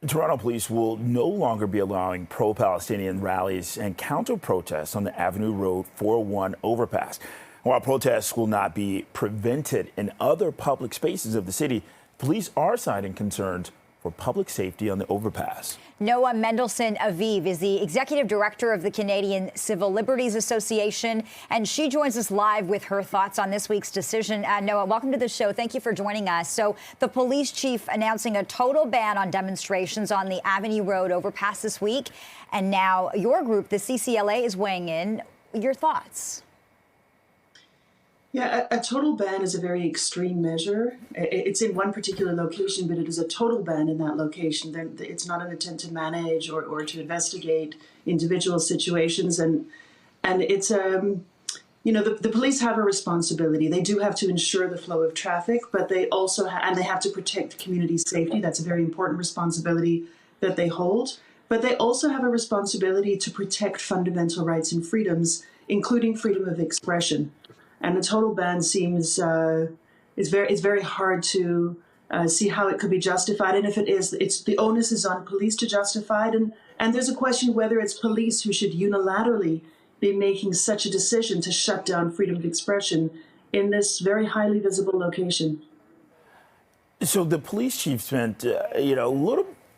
Toronto police will no longer be allowing pro-Palestinian rallies and counter-protests on the Avenue Road 401 overpass. While protests will not be prevented in other public spaces of the city, police are citing concerns for public safety on the overpass. Noah Mendelsohn-Aviv is the executive director of the Canadian Civil Liberties Association, and she joins us live with her thoughts on this week's decision. Noah, welcome to the show. Thank you for joining us. So the police chief announcing a total ban on demonstrations on the Avenue Road overpass this week. And now your group, the CCLA, is weighing in. Your thoughts? Yeah, a total ban is a very extreme measure. It's in one particular location, but it is a total ban in that location. It's not an attempt to manage or to investigate individual situations. And it's, the police have a responsibility. They do have to ensure the flow of traffic, but they also, and they have to protect community safety. That's a very important responsibility that they hold. But they also have a responsibility to protect fundamental rights and freedoms, including freedom of expression. And a total ban seems it's very hard to see how it could be justified. And if it is, the onus is on police to justify it. And there's a question whether it's police who should unilaterally be making such a decision to shut down freedom of expression in this very highly visible location. So the police chief spent,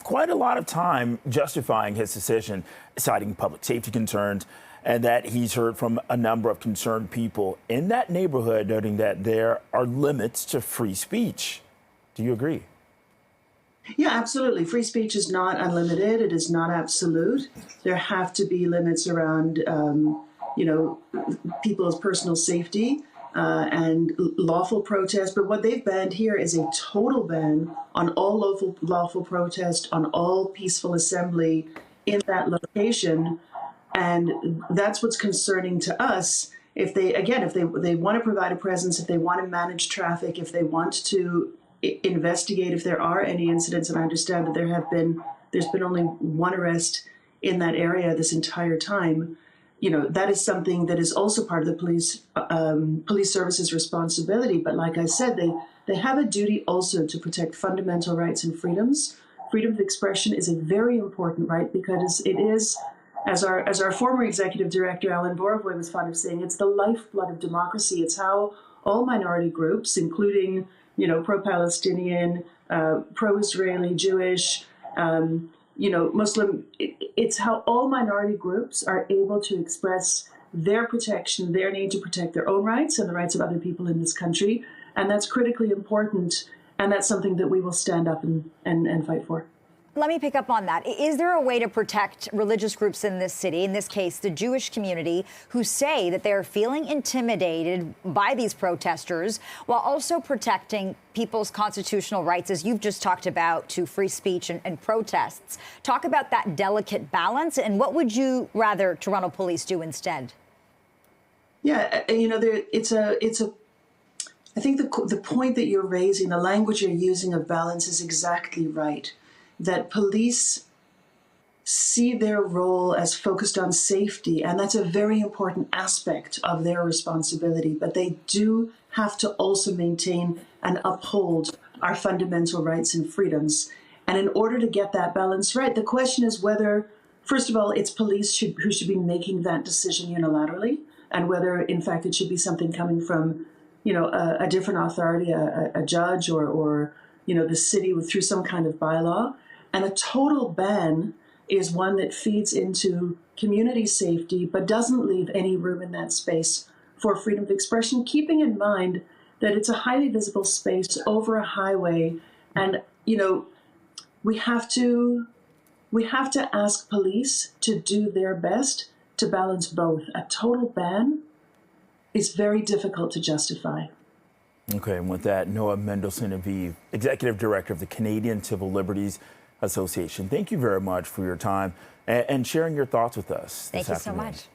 quite a lot of time justifying his decision, citing public safety concerns, and that he's heard from a number of concerned people in that neighborhood, noting that there are limits to free speech. Do you agree? Yeah, absolutely. Free speech is not unlimited. It is not absolute. There have to be limits around, people's personal safety and lawful protest. But what they've banned here is a total ban on all lawful protest, on all peaceful assembly in that location. And that's what's concerning to us. If they want to provide a presence, if they want to manage traffic, if they want to investigate if there are any incidents, and I understand that there's been only one arrest in that area this entire time, that is something that is also part of the police services responsibility. But like I said, they have a duty also to protect fundamental rights and freedoms. Freedom of expression is a very important right because it is, as our former executive director, Alan Borovoy, was fond of saying, it's the lifeblood of democracy. It's how all minority groups, including, pro-Palestinian, pro-Israeli, Jewish, Muslim, it's how all minority groups are able to express their protection, their need to protect their own rights and the rights of other people in this country. And that's critically important. And that's something that we will stand up and fight for. Let me pick up on that. Is there a way to protect religious groups in this city, in this case, the Jewish community, who say that they're feeling intimidated by these protesters while also protecting people's constitutional rights, as you've just talked about, to free speech and protests? Talk about that delicate balance, and what would you rather Toronto police do instead? Yeah, I think the point that you're raising, the language you're using of balance is exactly right. That police see their role as focused on safety, and that's a very important aspect of their responsibility. But they do have to also maintain and uphold our fundamental rights and freedoms. And in order to get that balance right, the question is whether, first of all, it's police who should be making that decision unilaterally, and whether, in fact, it should be something coming from, a different authority, a judge or the city through some kind of bylaw. And a total ban is one that feeds into community safety, but doesn't leave any room in that space for freedom of expression, keeping in mind that it's a highly visible space over a highway. And, we have to ask police to do their best to balance both. A total ban is very difficult to justify. Okay, and with that, Noah Mendelsohn-Aviv, Executive Director of the Canadian Civil Liberties Association. Thank you very much for your time and sharing your thoughts with us this afternoon. Thank you so much.